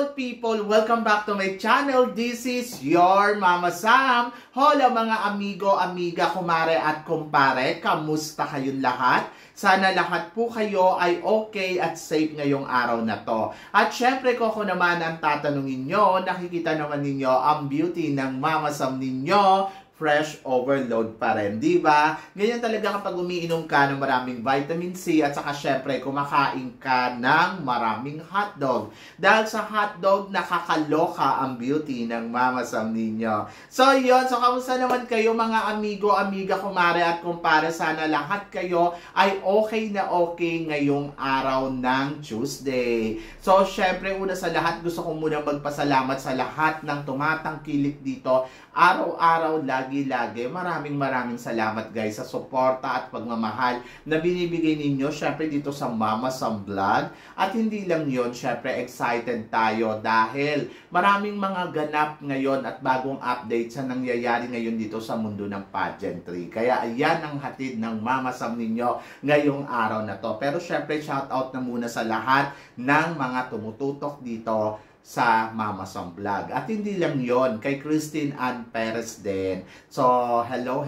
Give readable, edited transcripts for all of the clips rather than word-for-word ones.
beautiful people! Welcome back to my channel. This is your Mama Sam. Hola mga amigo, amiga, kumare at kumpare. Kamusta kayong lahat? Sana lahat po kayo ay okay at safe ngayong araw na to. At syempre ko naman ang tatanungin nyo, nakikita naman ninyo ang beauty ng Mama Sam ninyo. Fresh overload pa rin, di ba? Ganyan talaga kapag umiinom ka ng maraming vitamin C at saka syempre kumakain ka ng maraming hotdog. Dahil sa hotdog, nakakaloka ang beauty ng Mama Sam ninyo. So yun, so kamusta naman kayo mga amigo, amiga, kumare at kumpare? Sana lahat kayo ay okay na okay ngayong araw ng Tuesday. So syempre una sa lahat, gusto ko muna magpasalamat sa lahat ng tumatangkilik dito. Araw-araw, lagi-lagi, maraming salamat guys sa suporta at pagmamahal na binibigay ninyo syempre dito sa Mama Sam Vlog. At hindi lang yon, syempre excited tayo dahil maraming mga ganap ngayon at bagong update sa nangyayari ngayon dito sa mundo ng pageantry. Kaya ayan ang hatid ng Mama Sam ninyo ngayong araw na to. Pero syempre shoutout na muna sa lahat ng mga tumututok dito sa Mama Sam Vlog. At hindi lang yon, kay Christine Ann Perez din. So, hello,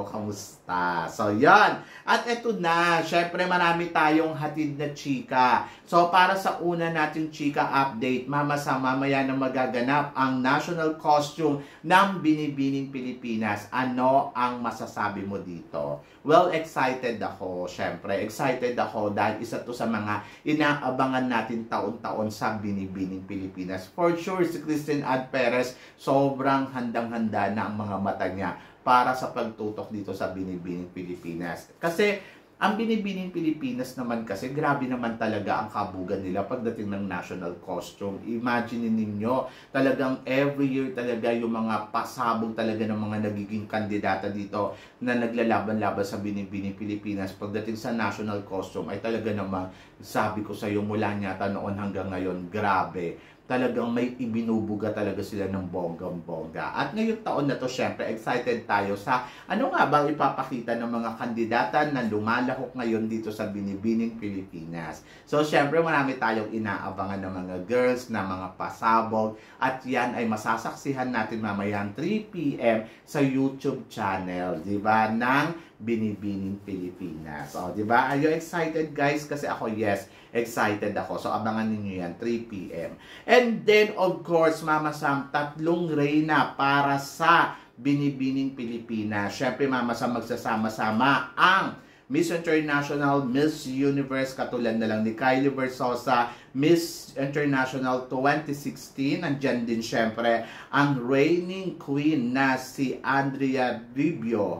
kamusta? So, yan. At eto na, syempre marami tayong hatid na chika. So, para sa una nating chika update, Mama Sam, mamaya na magaganap ang national costume ng Binibining Pilipinas. Ano ang masasabi mo dito? Well, excited ako, syempre. Excited ako dahil isa to sa mga inaabangan natin taon-taon sa Binibining Pilipinas. For sure, si Christine Ann Perez, sobrang handang-handa na ang mga mata niya para sa pagtutok dito sa Binibining Pilipinas. Kasi ang Binibining Pilipinas naman kasi, grabe naman talaga ang kabugan nila pagdating ng national costume. Imagine ninyo, talagang every year talaga yung mga pasabog talaga ng mga nagiging kandidata dito na naglalaban-laban sa Binibining Pilipinas pagdating sa national costume ay talaga namang, sabi ko sa iyo mula nyata noon hanggang ngayon, grabe. Talagang may ibinubuga talaga sila ng bonggang-bongga. At ngayong taon na to, syempre, excited tayo sa ano nga bang ipapakita ng mga kandidata na lumalahok ngayon dito sa Binibining Pilipinas. So, syempre, marami tayong inaabangan ng mga girls, na mga pasabog. At yan ay masasaksihan natin mamayang 3 p.m. sa YouTube channel, di ba, ng Binibining Pilipinas. O, di ba? Are you excited, guys? Kasi ako, yes, excited ako. So, abangan ninyo yan, 3 p.m. And then, of course, Mama Sam, 3 reyna para sa Binibining Pilipinas. Syempre, Mama Sam, magsasama-sama ang Miss International, Miss Universe, katulad na lang ni Kylie Versosa, Miss International 2016. Nandyan din syempre ang reigning queen na si Andrea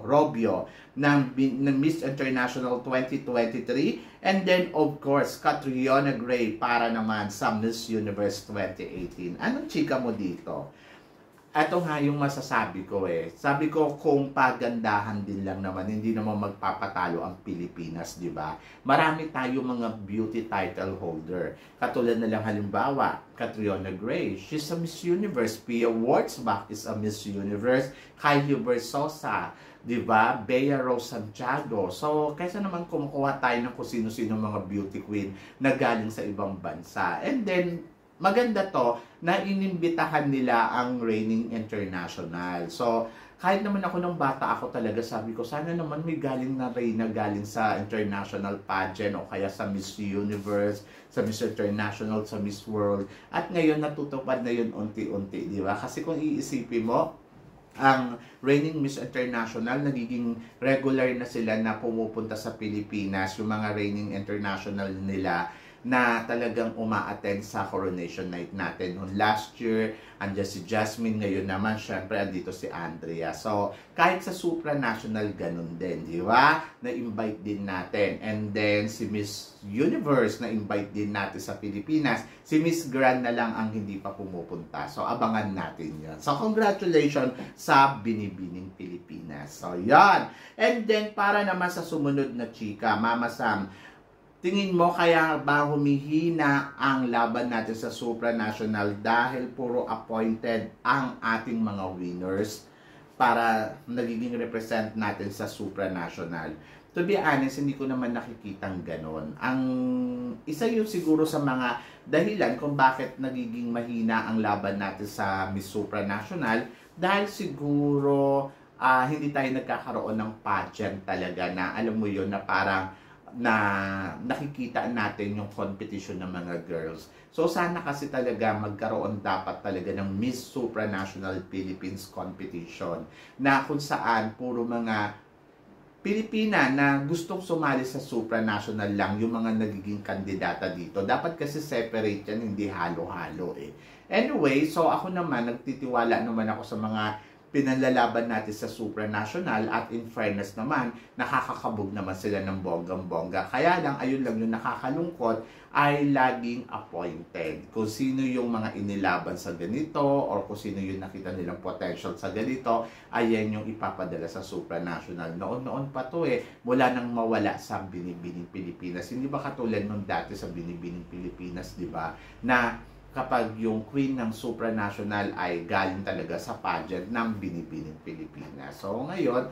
Robio ng Miss International 2023. And then, of course, Catriona Gray para naman sa Miss Universe 2018. Anong chika mo dito? Ito nga yung masasabi ko eh. Sabi ko kung pagandahan din lang naman, hindi naman magpapatalo ang Pilipinas, di ba? Marami tayo mga beauty title holder. Katulad na lang halimbawa, Catriona Gray, she's a Miss Universe. Pia Wurtzbach is a Miss Universe. Kylie Versosa, di ba? Bea Rose Santiago. So, kaysa naman kumukuha tayo ng kung sino-sino mga beauty queen na galing sa ibang bansa. And then, maganda to na inimbitahan nila ang reigning international. So, kahit naman ako ng bata ako talaga, sabi ko, sana naman may galing na reyna galing sa international pageant o kaya sa Miss Universe, sa Miss International, sa Miss World. At ngayon natutupad na yun unti-unti, di ba? Kasi kung iisipin mo, ang reigning Miss International, nagiging regular na sila na pumupunta sa Pilipinas, yung mga reigning international nila na talagang uma-attend sa coronation night natin. Noong last year, andyan si Jasmine. Ngayon naman, syempre, andito si Andrea. So, kahit sa supranational, ganun din, di ba? Na-invite din natin. And then, si Miss Universe, na-invite din natin sa Pilipinas. Si Miss Grand na lang ang hindi pa pumupunta. So, abangan natin yan. So, congratulations sa Binibining Pilipinas. So, yan. And then, para naman sa sumunod na chika, Mama Sam, tingin mo kaya ba humihina ang laban natin sa supranational dahil puro appointed ang ating mga winners? para nagiging represent natin sa supranational. To be honest, hindi ko naman nakikitang ganon. Ang isa yun siguro sa mga dahilan kung bakit nagiging mahina ang laban natin sa Miss Supranational, dahil siguro hindi tayo nagkakaroon ng pageant talaga na alam mo yun na parang na nakikita natin yung competition ng mga girls. So sana kasi talaga magkaroon dapat talaga ng Miss Supranational Philippines competition na kung saan puro mga Pilipina na gustong sumali sa supranational lang yung mga nagiging kandidata dito. Dapat kasi separate yan, hindi halo-halo eh. Anyway, so ako naman, nagtitiwala naman ako sa mga pinanlalaban natin sa supranational at in fairness naman, nakakakabog naman sila ng bonggang-bongga. Kaya lang, ayun lang yung nakakalungkot ay laging appointed. Kung sino yung mga inilaban sa ganito or kung sino yung nakita nilang potential sa ganito, ayan yung ipapadala sa supranational. Noon-noon pa to eh, mula nang mawala sa Binibining Pilipinas. Hindi ba katulad nung dati sa Binibining Pilipinas, di ba? Na kapag yung queen ng supranational ay galing talaga sa pageant ng Binibining Pilipinas. So ngayon,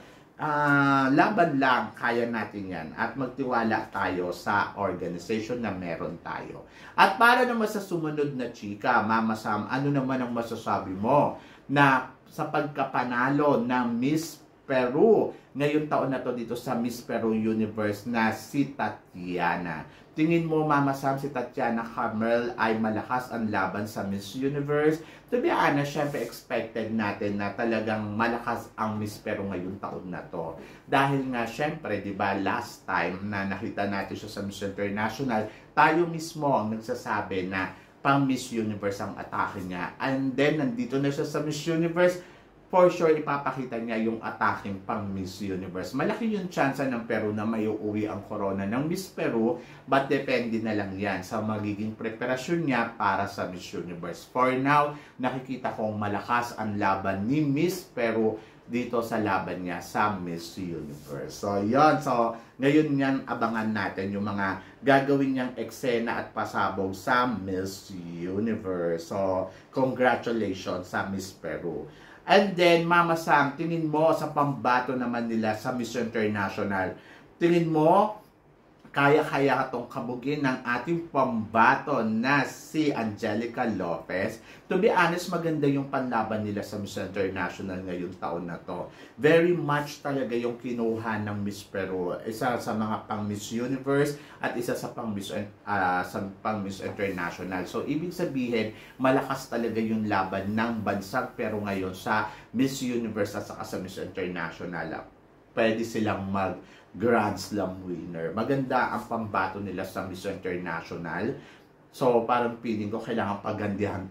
laban lang, kaya natin yan at magtiwala tayo sa organization na meron tayo. At para naman sa sumunod na chika, Mama Sam, ano naman ang masasabi mo na sa pagkapanalo ng Miss Peru ngayong taon na to dito sa Miss Peru Universe na si Tatiana? Tingin mo, Mama Sam, si Tatiana Carmel ay malakas ang laban sa Miss Universe? To be honest, syempre expected natin na talagang malakas ang Miss Peru ngayong taon na to. Dahil nga, syempre, di ba, last time na nakita natin siya sa Miss International, tayo mismo ang nagsasabi na pang Miss Universe ang atake niya. And then, nandito na siya sa Miss Universe, for sure, ipapakita niya yung attacking pang Miss Universe. Malaki yung chance ng Peru na may uuwi ang corona ng Miss Peru, but depende na lang yan sa magiging preparasyon niya para sa Miss Universe. For now, nakikita kong malakas ang laban ni Miss Peru dito sa laban niya sa Miss Universe. So, yun. So, ngayon yan, abangan natin yung mga gagawin niyang eksena at pasabog sa Miss Universe. So, congratulations sa Miss Peru. And then, Mama Sam, tingin mo sa pambato naman nila sa Miss International, tingin mo, kaya-kaya itong kabugin ng ating pambato na si Angelica Lopez? To be honest, maganda yung panlaban nila sa Miss International ngayong taon na to. Very much talaga yung kinuha ng Miss Peru. Isa sa mga pang Miss Universe at isa sa pang Miss International. So, ibig sabihin, malakas talaga yung laban ng bansang Peru ngayon sa Miss Universe at saka sa Miss International. Pwede silang Grand Slam winner. Maganda ang pambato nila sa Miss International. So, parang feeling ko kailangan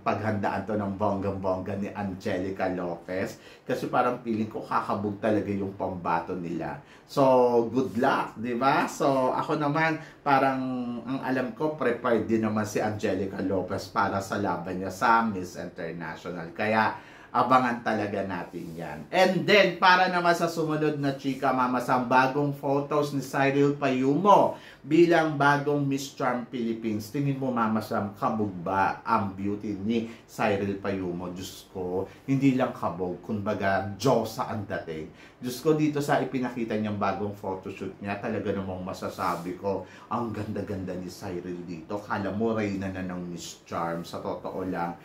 paghandaan to ng bonggang-bongga ni Angelica Lopez. Kasi parang feeling ko kakabog talaga yung pambato nila. So, good luck, di ba? So, ako naman, parang ang alam ko, prepared din naman si Angelica Lopez para sa laban niya sa Miss International. Kaya, abangan talaga natin yan. And then, para naman sa sumunod na chika, Mama Sam, bagong photos ni Cyril Payumo bilang bagong Miss Charm Philippines. Tingin mo, Mama Sam, kabog ba ang beauty ni Cyril Payumo? Diyos ko, hindi lang kabog, kumbaga, Diyosa ang dating. Diyos ko, dito sa ipinakita niyang bagong photoshoot niya, talaga namang masasabi ko, ang ganda-ganda ni Cyril dito. Kala mo, reyna na ng Miss Charm. Sa totoo lang,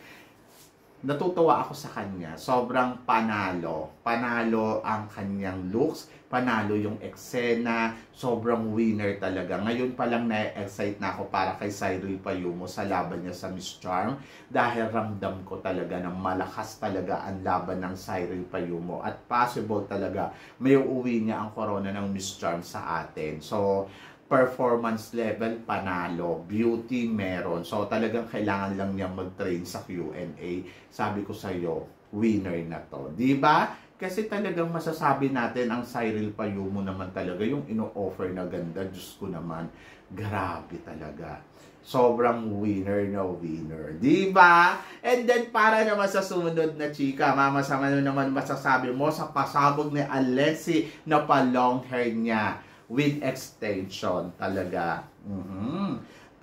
natutuwa ako sa kanya. Sobrang panalo. Panalo ang kanyang looks. Panalo yung eksena. Sobrang winner talaga. Ngayon pa lang na-excite na ako para kay Cyril Payumo sa laban niya sa Miss Charm. Dahil ramdam ko talaga na malakas talaga ang laban ng Cyril Payumo. At possible talaga may uuwi niya ang corona ng Miss Charm sa atin. So, performance level, panalo. Beauty, meron. So, talagang kailangan lang niya mag-train sa Q&A. Sabi ko sa'yo, winner na to. Diba? Kasi talagang masasabi natin, ang Cyril Payumo naman talaga, yung ino-offer na ganda, Diyos ko naman, grabe talaga. Sobrang winner na winner. Diba? And then, para naman sa sumunod na chika, Mama Sam, ano naman masasabi mo sa pasabog ni Alexi na pa-long hair niya with extension talaga.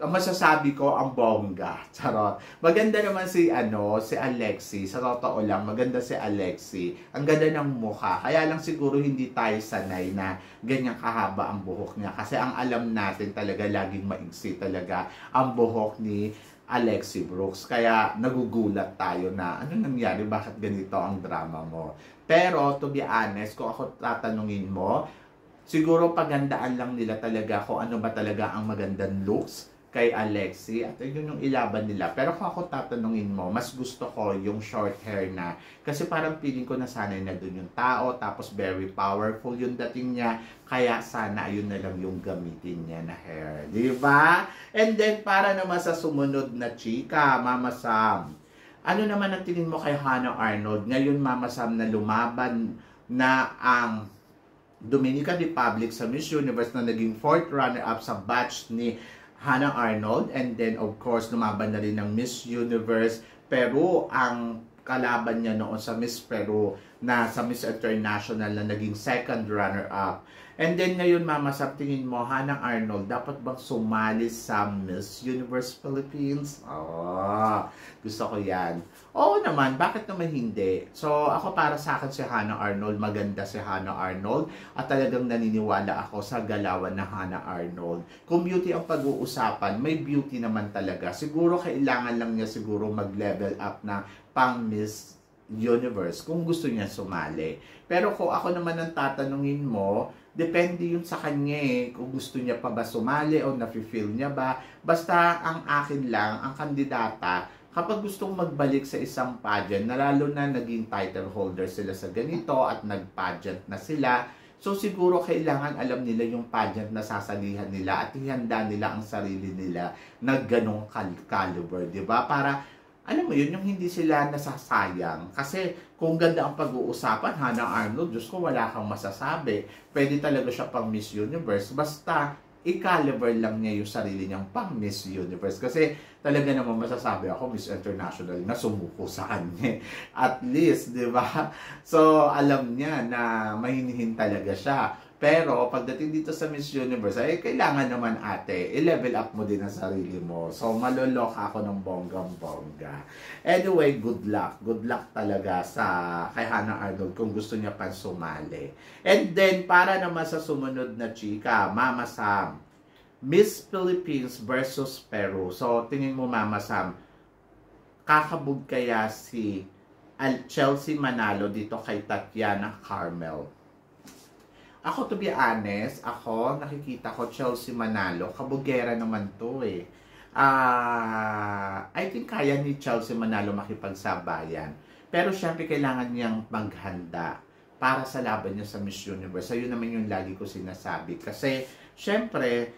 ang masasabi ko, ang bongga. Charot. Maganda naman si Alexi. Sa totoo lang, maganda si Alexi. Ang ganda ng mukha. Kaya lang siguro hindi tayo sanay na ganyan kahaba ang buhok niya. Kasi ang alam natin talaga, laging maigsi talaga ang buhok ni Alexi Brooks. Kaya nagugulat tayo na ano nangyari, bakit ganito ang drama mo. Pero to be honest, kung ako tatanungin mo, siguro pagandaan lang nila talaga kung ano ba talaga ang magandang looks kay Alexi at yun yung ilaban nila. Pero kung ako tatanungin mo, mas gusto ko yung short hair na kasi parang feeling ko nasanay na dun yung tao, tapos very powerful yung dating niya, kaya sana ayun na lang yung gamitin niya na hair, di ba? And then para naman sa sumunod na chika, Mama Sam, ano naman ang tingin mo kay Hannah Arnold ngayon, Mama Sam, na lumaban na ang Dominican Republic sa Miss Universe, na naging 4th runner-up sa batch ni Hannah Arnold, and then of course lumaban na rin ng Miss Universe Peru ang kalaban niya noon sa Miss Peru na sa Miss International na naging 2nd runner-up. And then ngayon, Mama Sam, tingin mo, Hannah Arnold dapat bang sumali sa Miss Universe Philippines? Gusto ko yan. Oo naman, bakit naman hindi? So ako, para sa akin si Hannah Arnold, maganda si Hannah Arnold at talagang naniniwala ako sa galawan na Hannah Arnold. Kung beauty ang pag-uusapan, may beauty naman talaga. Siguro kailangan lang niya siguro mag-level up na pang Miss Universe kung gusto niya sumali. Pero kung ako naman ang tatanungin mo, depende yun sa kanya kung gusto niya pa ba sumali o nafe-feel niya ba. Basta ang akin lang, ang kandidata, kapag gustong magbalik sa isang pageant, na lalo na naging title holder sila sa ganito at nag-pageant na sila, so siguro kailangan alam nila yung pageant na sasalihan nila at ihanda nila ang sarili nila na ganong caliber, di ba? Para alam mo yun, yung hindi sila nasasayang. Kasi kung ganda ang pag-uusapan, Hannah Arnold, Diyos ko, wala kang masasabi. Pwede talaga siya pang Miss Universe. Basta, i-caliber lang niya yung sarili niyang pang Miss Universe. Kasi talaga naman masasabi ako, Miss International na sumuko sa kanya. At least, di ba? So, alam niya na mahinihin talaga siya. Pero pagdating dito sa Miss Universe, ay kailangan naman ate, i-level up mo din ang sarili mo. So maloloka ako ng bonggang-bongga. Anyway, good luck. Good luck talaga sa kay Hannah Arnold kung gusto niya pang sumali. And then, para naman sa sumunod na chika, Mama Sam, Miss Philippines versus Peru. So tingin mo, Mama Sam, kakabog kaya si Chelsea Manalo dito kay Tatiana Carmel? Ako, to be honest, nakikita ko Chelsea Manalo, kabugera naman to I think kaya ni Chelsea Manalo makipagsabayan. Pero syempre kailangan niyang maghanda para sa laban niya sa Miss Universe. Ayun naman yung lagi ko sinasabi. Kasi syempre,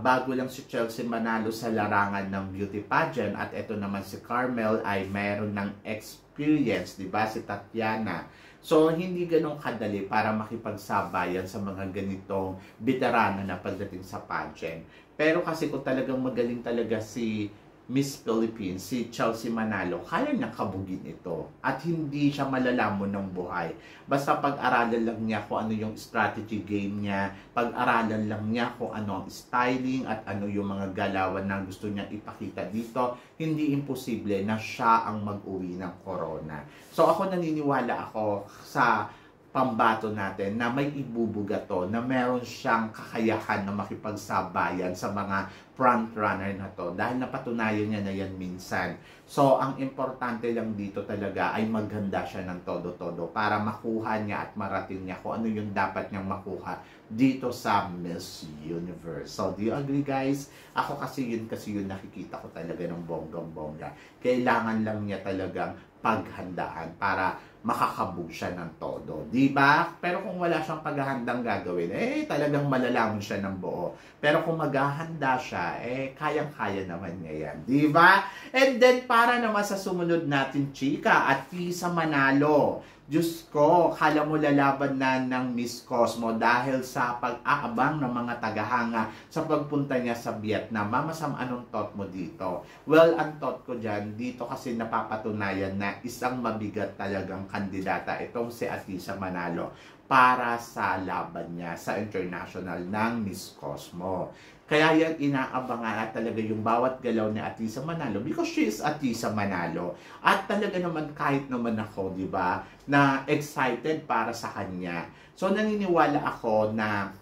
bago lang si Chelsea Manalo sa larangan ng beauty pageant at ito naman si Carmel ay mayroon ng experience, di ba? Si Tatiana. So, hindi ganun kadali para makipagsabayan sa mga ganitong veterano na pagdating sa pageant. Pero kasi kung talagang magaling talaga si Miss Philippines, si Chelsea Manalo, kaya niya kabugin ito. At hindi siya malalamon ng buhay. Basta pag-aralan lang niya kung ano yung strategy game niya, pag-aralan lang niya kung ano ang styling at ano yung mga galawan na gusto niya ipakita dito, hindi imposible na siya ang mag-uwi ng corona. So ako naniniwala ako sa pambato natin na may ibubuga to, na meron siyang kakayahan na makipagsabayan sa mga frontrunner na to dahil napatunayan niya na yan minsan. So, ang importante lang dito talaga ay maghanda siya ng todo-todo para makuha niya at marating niya kung ano yung dapat niyang makuha dito sa Miss Universe. So, do you agree, guys? Ako kasi yun nakikita ko talaga ng bonggang-bongga. Kailangan lang niya talagang paghandaan para makakabog siya ng todo. Diba? Pero kung wala siyang paghahandang gagawin, talagang malalaman siya ng buo. Pero kung maghahanda siya, kayang-kaya naman niya yan. Diba? And then, para naman sa sumunod natin, chika, at Tisa Manalo. Diyos ko, kala mo lalaban na ng Miss Cosmo dahil sa pag-aabang ng mga tagahanga sa pagpunta niya sa Vietnam. Mama Sam, anong thought mo dito? Well, ang thought ko dyan, dito kasi napapatunayan na isang mabigat talagang kandidata itong si Atisa Manalo para sa laban niya sa international ng Miss Cosmo. Kaya yan inaabangan at talaga yung bawat galaw ni Atisa Manalo because she is Atisa Manalo. At talaga naman kahit naman ako, di ba, na excited para sa kanya. So naniniwala ako na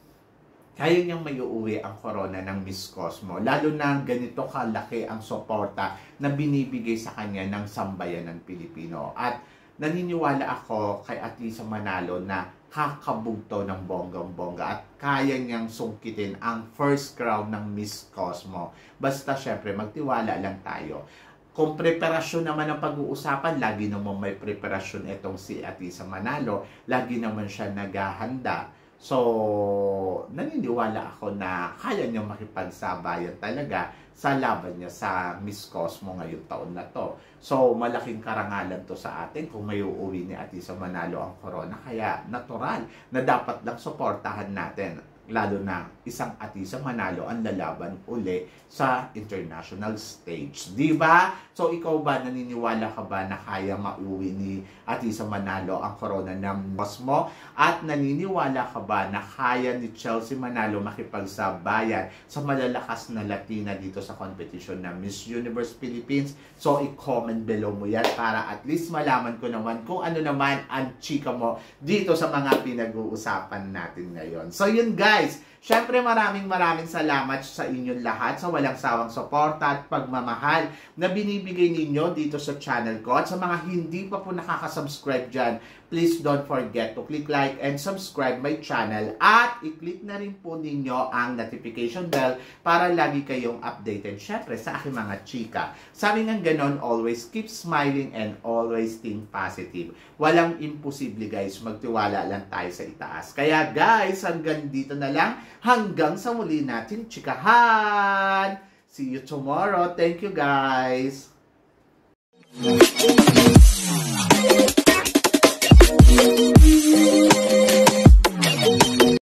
kaya niyang maiuwi ang corona ng Miss Cosmo. Lalo na ganito kalaki ang suporta na binibigay sa kanya ng sambayan ng Pilipino. At naniniwala ako kay Atisa Manalo na kakabugto ng bonggang-bongga at kaya niyang sungkitin ang first crown ng Miss Cosmo. Basta syempre magtiwala lang tayo. Kung preparasyon naman ang pag-uusapan, lagi naman may preparasyon itong si Atisa Manalo. Lagi naman siya naghahanda. So, naniniwala ako na kaya niyang makipagsabayan talaga sa laban niya sa Miss Cosmo ngayong taon na to. So, malaking karangalan to sa atin kung may uuwi ni Atisa Manalo ang corona. Kaya, natural na dapat lang suportahan natin. Lalo na isang Atisa Manalo ang lalaban uli sa international stage. Di ba? So, ikaw ba, naniniwala ka ba na kaya mauwi ni Atisa Manalo ang corona ng Cosmo? At naniniwala ka ba na kaya ni Chelsea Manalo makipagsabayan sa malalakas na Latina dito sa competition na Miss Universe Philippines? So, i-comment below mo yan para at least malaman ko naman kung ano naman ang chika mo dito sa mga pinag-uusapan natin ngayon. So, yun guys, syempre maraming salamat sa inyong lahat sa walang sawang suporta at pagmamahal na binibigay ninyo dito sa channel ko. At sa mga hindi pa po nakaka-subscribe dyan, please don't forget to click like and subscribe my channel at i-click na rin po ninyo ang notification bell para lagi kayong updated syempre sa aking mga chika. Sabi nga ganon, always keep smiling and always think positive. Walang imposible guys, magtiwala lang tayo sa itaas. Kaya guys, hanggang dito na lang, hanggang sa muli natin chikahan. See you tomorrow. Thank you guys.